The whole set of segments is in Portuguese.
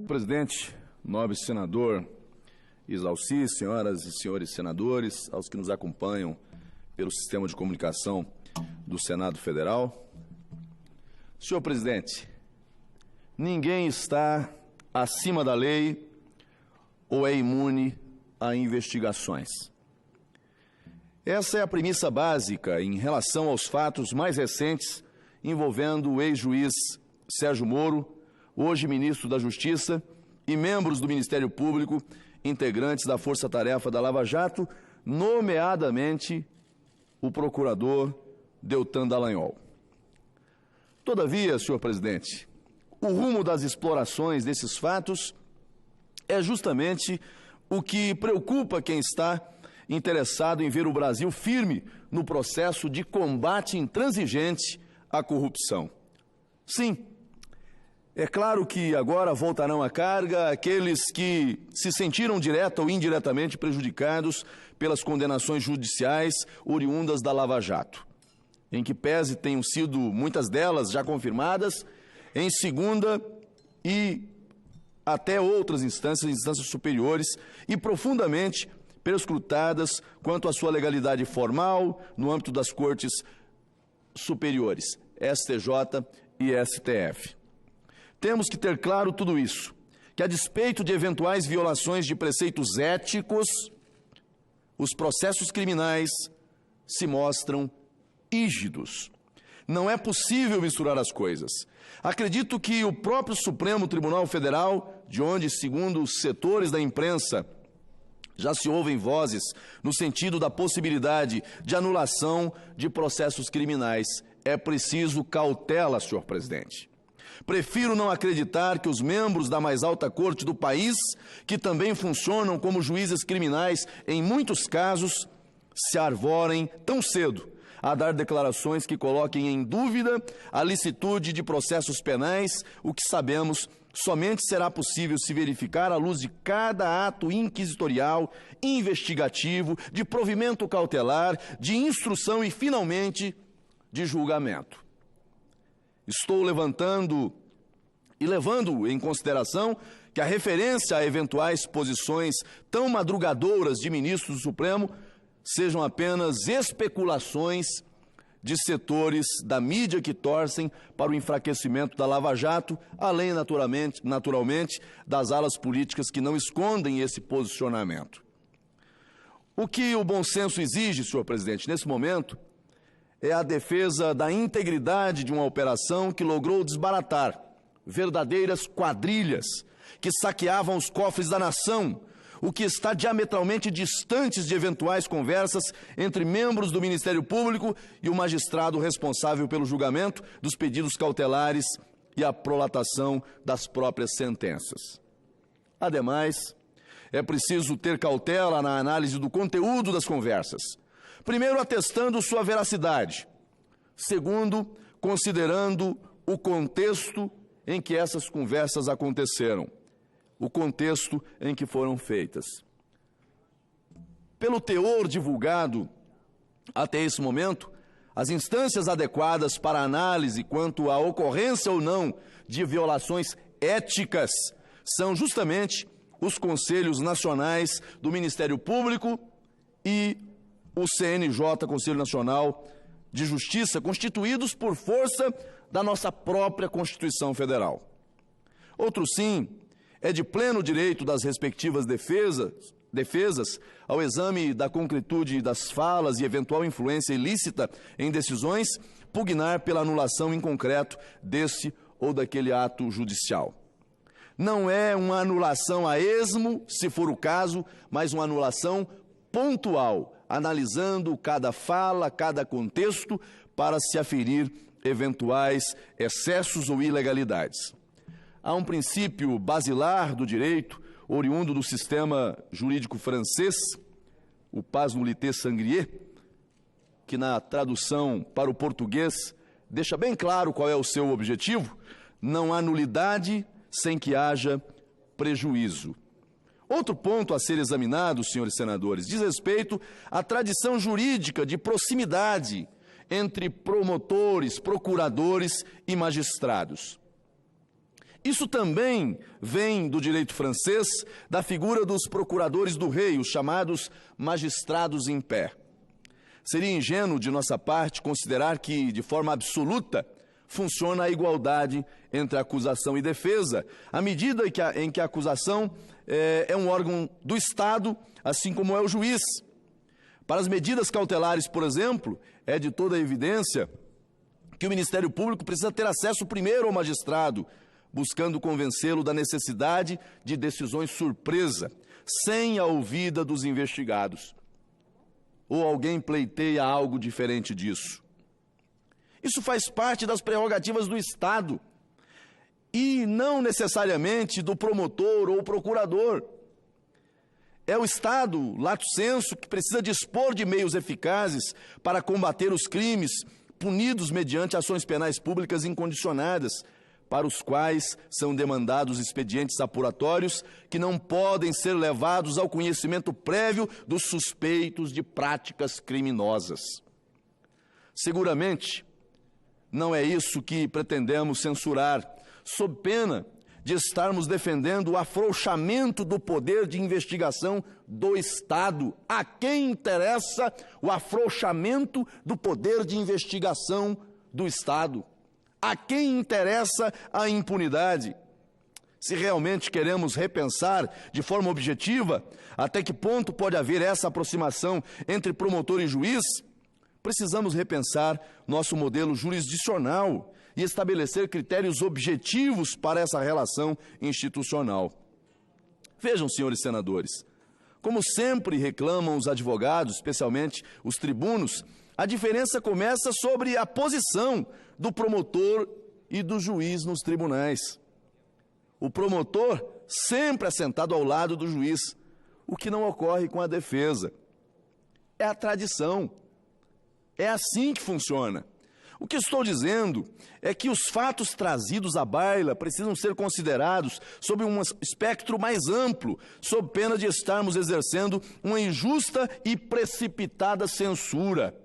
Presidente, nobre senador Isalci, senhoras e senhores senadores, aos que nos acompanham pelo sistema de comunicação do Senado Federal. Senhor presidente, ninguém está acima da lei ou é imune a investigações. Essa é a premissa básica em relação aos fatos mais recentes envolvendo o ex-juiz Sérgio Moro, hoje ministro da Justiça, e membros do Ministério Público, integrantes da Força Tarefa da Lava Jato, nomeadamente o procurador Deltan Dallagnol. Todavia, senhor presidente, o rumo das explorações desses fatos é justamente o que preocupa quem está interessado em ver o Brasil firme no processo de combate intransigente à corrupção. Sim, é claro que agora voltarão à carga aqueles que se sentiram direta ou indiretamente prejudicados pelas condenações judiciais oriundas da Lava Jato, em que pese tenham sido muitas delas já confirmadas em segunda e até outras instâncias superiores e profundamente perscrutadas quanto à sua legalidade formal no âmbito das cortes superiores, STJ e STF. Temos que ter claro tudo isso, que a despeito de eventuais violações de preceitos éticos, os processos criminais se mostram rígidos. Não é possível misturar as coisas. Acredito que o próprio Supremo Tribunal Federal, de onde, segundo os setores da imprensa, já se ouvem vozes no sentido da possibilidade de anulação de processos criminais. É preciso cautela, senhor presidente. Prefiro não acreditar que os membros da mais alta corte do país, que também funcionam como juízes criminais em muitos casos, se arvorem tão cedo a dar declarações que coloquem em dúvida a licitude de processos penais, o que sabemos somente será possível se verificar à luz de cada ato inquisitorial, investigativo, de provimento cautelar, de instrução e, finalmente, de julgamento. Estou levando em consideração que a referência a eventuais posições tão madrugadoras de ministros do Supremo sejam apenas especulações de setores da mídia que torcem para o enfraquecimento da Lava Jato, além, naturalmente, das alas políticas que não escondem esse posicionamento. O que o bom senso exige, senhor presidente, nesse momento, é a defesa da integridade de uma operação que logrou desbaratar verdadeiras quadrilhas que saqueavam os cofres da nação, o que está diametralmente distante de eventuais conversas entre membros do Ministério Público e o magistrado responsável pelo julgamento dos pedidos cautelares e a prolatação das próprias sentenças. Ademais, é preciso ter cautela na análise do conteúdo das conversas. Primeiro, atestando sua veracidade. Segundo, considerando o contexto em que essas conversas aconteceram, o contexto em que foram feitas. Pelo teor divulgado até esse momento, as instâncias adequadas para análise quanto à ocorrência ou não de violações éticas são justamente os Conselhos Nacionais do Ministério Público e o CNJ, Conselho Nacional de Justiça, constituídos por força da nossa própria Constituição Federal. Outro sim é de pleno direito das respectivas defesas ao exame da concretude das falas e eventual influência ilícita em decisões, pugnar pela anulação em concreto desse ou daquele ato judicial. Não é uma anulação a esmo, se for o caso, mas uma anulação pontual, analisando cada fala, cada contexto, para se aferir eventuais excessos ou ilegalidades. Há um princípio basilar do direito, oriundo do sistema jurídico francês, o pas nullité sangrier, que na tradução para o português deixa bem claro qual é o seu objetivo: não há nulidade sem que haja prejuízo. Outro ponto a ser examinado, senhores senadores, diz respeito à tradição jurídica de proximidade entre promotores, procuradores e magistrados. Isso também vem do direito francês, da figura dos procuradores do rei, os chamados magistrados em pé. Seria ingênuo de nossa parte considerar que, de forma absoluta, funciona a igualdade entre acusação e defesa, à medida em que a acusação é um órgão do Estado, assim como é o juiz. Para as medidas cautelares, por exemplo, é de toda evidência que o Ministério Público precisa ter acesso primeiro ao magistrado, buscando convencê-lo da necessidade de decisões surpresa, sem a ouvida dos investigados. Ou alguém pleiteia algo diferente disso? Isso faz parte das prerrogativas do Estado e não necessariamente do promotor ou procurador. É o Estado, lato sensu, que precisa dispor de meios eficazes para combater os crimes punidos mediante ações penais públicas incondicionadas, para os quais são demandados expedientes apuratórios que não podem ser levados ao conhecimento prévio dos suspeitos de práticas criminosas. Seguramente, não é isso que pretendemos censurar, sob pena de estarmos defendendo o afrouxamento do poder de investigação do Estado. A quem interessa o afrouxamento do poder de investigação do Estado? A quem interessa a impunidade? Se realmente queremos repensar de forma objetiva até que ponto pode haver essa aproximação entre promotor e juiz, precisamos repensar nosso modelo jurisdicional e estabelecer critérios objetivos para essa relação institucional. Vejam, senhores senadores, como sempre reclamam os advogados, especialmente os tribunos, a diferença começa sobre a posição do promotor e do juiz nos tribunais. O promotor sempre assentado ao lado do juiz, o que não ocorre com a defesa. É a tradição. É assim que funciona. O que estou dizendo é que os fatos trazidos à baila precisam ser considerados sob um espectro mais amplo, sob pena de estarmos exercendo uma injusta e precipitada censura.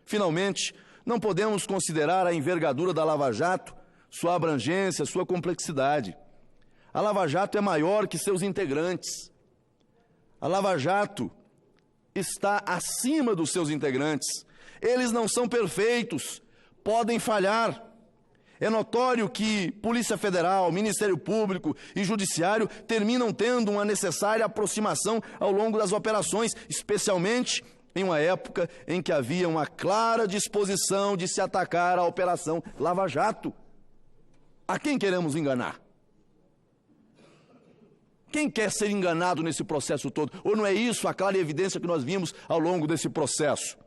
Finalmente, não podemos considerar a envergadura da Lava Jato, sua abrangência, sua complexidade. A Lava Jato é maior que seus integrantes. A Lava Jato está acima dos seus integrantes. Eles não são perfeitos, podem falhar. É notório que Polícia Federal, Ministério Público e Judiciário terminam tendo uma necessária aproximação ao longo das operações, especialmente em uma época em que havia uma clara disposição de se atacar a Operação Lava Jato. A quem queremos enganar? Quem quer ser enganado nesse processo todo? Ou não é isso a clara evidência que nós vimos ao longo desse processo?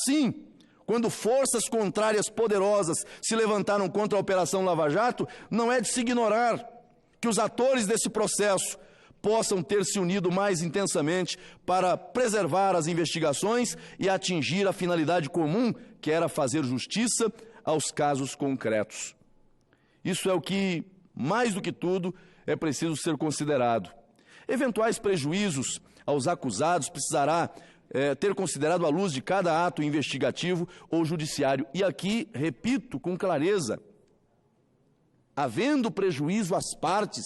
Sim, quando forças contrárias poderosas se levantaram contra a Operação Lava Jato, não é de se ignorar que os atores desse processo possam ter se unido mais intensamente para preservar as investigações e atingir a finalidade comum, que era fazer justiça aos casos concretos. Isso é o que, mais do que tudo, é preciso ser considerado. Eventuais prejuízos aos acusados precisará ter considerado à luz de cada ato investigativo ou judiciário. E aqui, repito com clareza, havendo prejuízo às partes,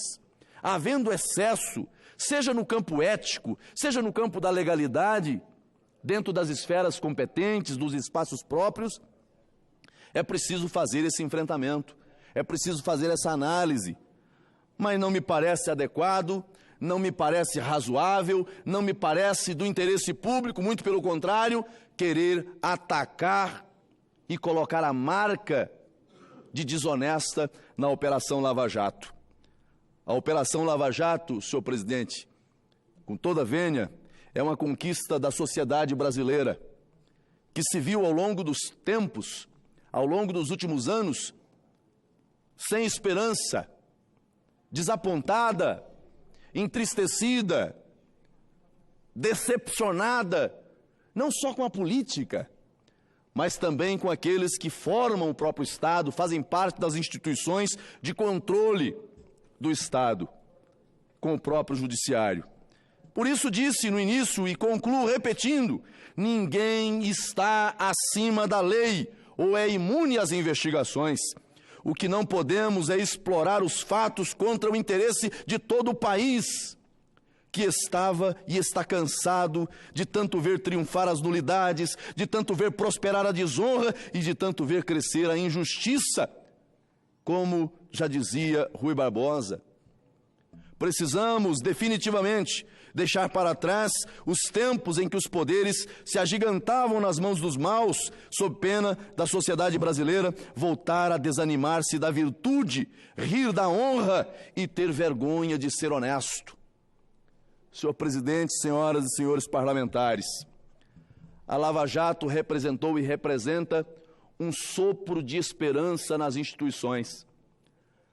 havendo excesso, seja no campo ético, seja no campo da legalidade, dentro das esferas competentes, dos espaços próprios, é preciso fazer esse enfrentamento, é preciso fazer essa análise. Mas não me parece adequado, não me parece razoável, não me parece do interesse público, muito pelo contrário, querer atacar e colocar a marca de desonesta na Operação Lava Jato. A Operação Lava Jato, senhor presidente, com toda a vênia, é uma conquista da sociedade brasileira, que se viu ao longo dos tempos, ao longo dos últimos anos, sem esperança, desapontada, entristecida, decepcionada, não só com a política, mas também com aqueles que formam o próprio Estado, fazem parte das instituições de controle do Estado. com o próprio judiciário. Por isso disse no início e concluo repetindo: ninguém está acima da lei ou é imune às investigações. O que não podemos é explorar os fatos contra o interesse de todo o país, que estava e está cansado de tanto ver triunfar as nulidades, de tanto ver prosperar a desonra e de tanto ver crescer a injustiça. Como já dizia Rui Barbosa, precisamos definitivamente deixar para trás os tempos em que os poderes se agigantavam nas mãos dos maus, sob pena da sociedade brasileira voltar a desanimar-se da virtude, rir da honra e ter vergonha de ser honesto. Senhor presidente, senhoras e senhores parlamentares, a Lava Jato representou e representa um sopro de esperança nas instituições.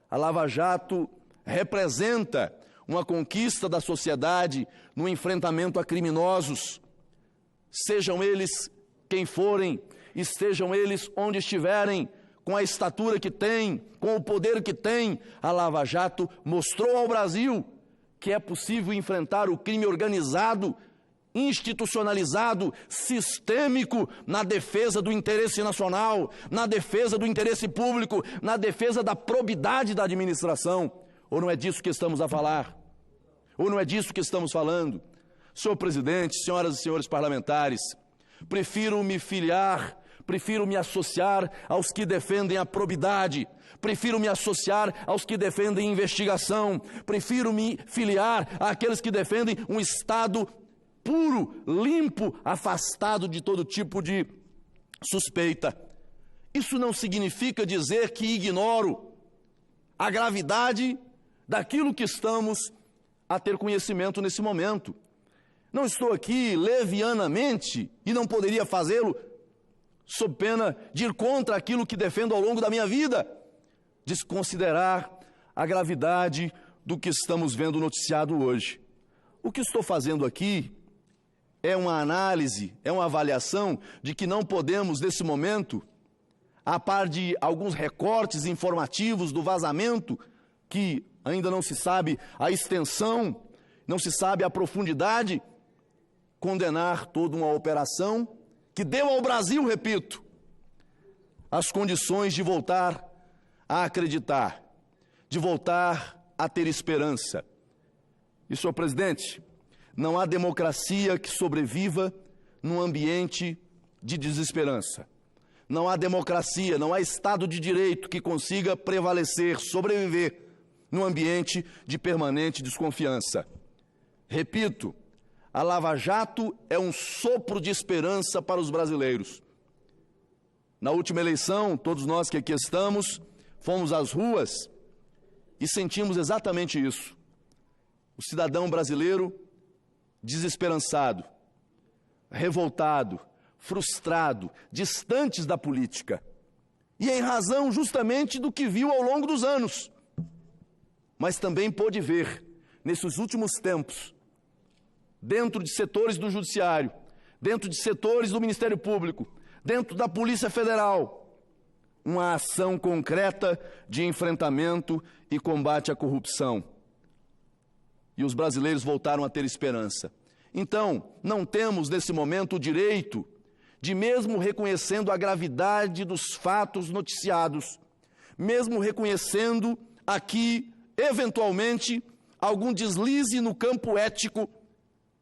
A Lava Jato representa uma conquista da sociedade no enfrentamento a criminosos, sejam eles quem forem, estejam eles onde estiverem, com a estatura que têm, com o poder que têm. A Lava Jato mostrou ao Brasil que é possível enfrentar o crime organizado, institucionalizado, sistêmico, na defesa do interesse nacional, na defesa do interesse público, na defesa da probidade da administração. Ou não é disso que estamos a falar? Ou não é disso que estamos falando? Senhor presidente, senhoras e senhores parlamentares, prefiro me filiar, prefiro me associar aos que defendem a probidade, prefiro me associar aos que defendem investigação, prefiro me filiar àqueles que defendem um Estado puro, limpo, afastado de todo tipo de suspeita. Isso não significa dizer que ignoro a gravidade daquilo que estamos a ter conhecimento nesse momento. Não estou aqui levianamente, e não poderia fazê-lo, sob pena de ir contra aquilo que defendo ao longo da minha vida, desconsiderar a gravidade do que estamos vendo noticiado hoje. O que estou fazendo aqui é uma análise, é uma avaliação de que não podemos, nesse momento, a par de alguns recortes informativos do vazamento, que ainda não se sabe a extensão, não se sabe a profundidade, condenar toda uma operação que deu ao Brasil, repito, as condições de voltar a acreditar, de voltar a ter esperança. E, senhor presidente, não há democracia que sobreviva num ambiente de desesperança. Não há democracia, não há Estado de Direito que consiga prevalecer, sobreviver num ambiente de permanente desconfiança. Repito, a Lava Jato é um sopro de esperança para os brasileiros. Na última eleição, todos nós que aqui estamos, fomos às ruas e sentimos exatamente isso. O cidadão brasileiro desesperançado, revoltado, frustrado, distantes da política. E em razão justamente do que viu ao longo dos anos. Mas também pôde ver, nesses últimos tempos, dentro de setores do Judiciário, dentro de setores do Ministério Público, dentro da Polícia Federal, uma ação concreta de enfrentamento e combate à corrupção. E os brasileiros voltaram a ter esperança. Então, não temos nesse momento o direito de, mesmo reconhecendo a gravidade dos fatos noticiados, mesmo reconhecendo aqui, eventualmente, algum deslize no campo ético,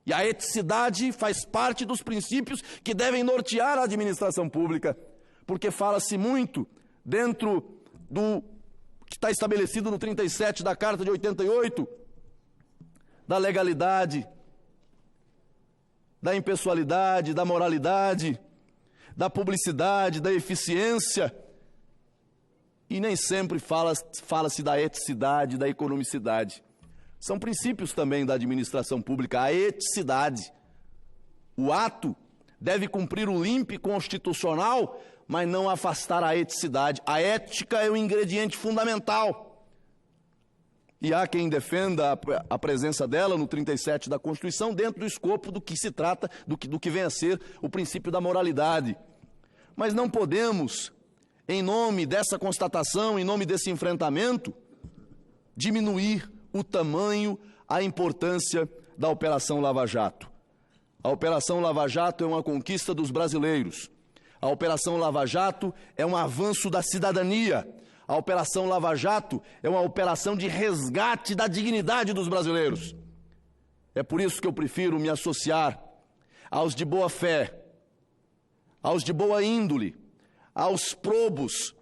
e a eticidade faz parte dos princípios que devem nortear a administração pública, porque fala-se muito dentro do que está estabelecido no 37 da Carta de 88, da legalidade, da impessoalidade, da moralidade, da publicidade, da eficiência, e nem sempre fala-se da eticidade, da economicidade. São princípios também da administração pública, a eticidade. O ato deve cumprir o limpe constitucional, mas não afastar a eticidade. A ética é o ingrediente fundamental. E há quem defenda a presença dela no 37 da Constituição dentro do escopo do que se trata, do que vem a ser o princípio da moralidade. Mas não podemos, em nome dessa constatação, em nome desse enfrentamento, diminuir o tamanho, a importância da Operação Lava Jato. A Operação Lava Jato é uma conquista dos brasileiros. A Operação Lava Jato é um avanço da cidadania. A Operação Lava Jato é uma operação de resgate da dignidade dos brasileiros. É por isso que eu prefiro me associar aos de boa fé, aos de boa índole, aos probos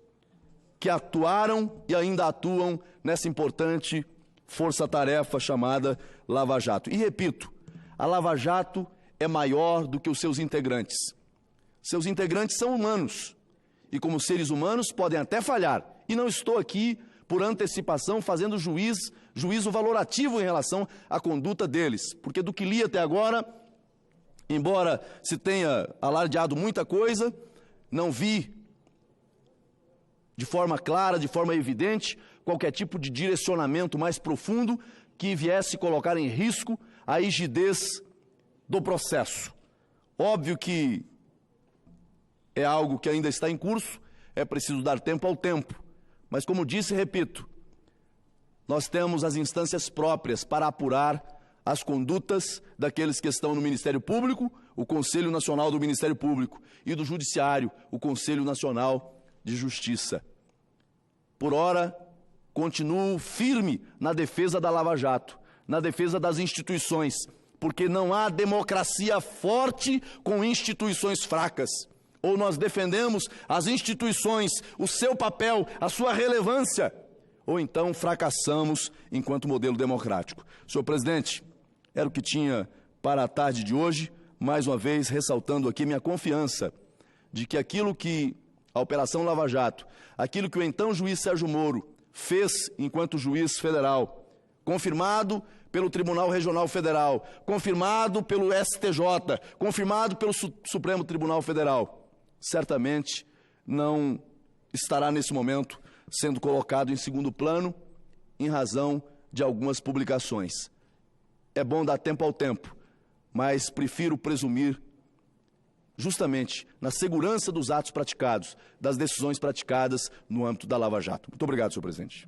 que atuaram e ainda atuam nessa importante força-tarefa chamada Lava Jato. E repito, a Lava Jato é maior do que os seus integrantes. Seus integrantes são humanos e, como seres humanos, podem até falhar. E não estou aqui, por antecipação, fazendo juízo valorativo em relação à conduta deles, porque do que li até agora, embora se tenha alardeado muita coisa, não vi de forma clara, de forma evidente, qualquer tipo de direcionamento mais profundo que viesse colocar em risco a rigidez do processo. Óbvio que é algo que ainda está em curso, é preciso dar tempo ao tempo. Mas, como disse e repito, nós temos as instâncias próprias para apurar as condutas daqueles que estão no Ministério Público, o Conselho Nacional do Ministério Público, e do Judiciário, o Conselho Nacional de Justiça. Por ora, continuo firme na defesa da Lava Jato, na defesa das instituições, porque não há democracia forte com instituições fracas. Ou nós defendemos as instituições, o seu papel, a sua relevância, ou então fracassamos enquanto modelo democrático. Senhor presidente, era o que tinha para a tarde de hoje, mais uma vez ressaltando aqui minha confiança de que aquilo que a Operação Lava Jato, aquilo que o então juiz Sérgio Moro fez enquanto juiz federal, confirmado pelo Tribunal Regional Federal, confirmado pelo STJ, confirmado pelo Supremo Tribunal Federal, certamente não estará nesse momento sendo colocado em segundo plano em razão de algumas publicações. É bom dar tempo ao tempo, mas prefiro presumir justamente na segurança dos atos praticados, das decisões praticadas no âmbito da Lava Jato. Muito obrigado, senhor presidente.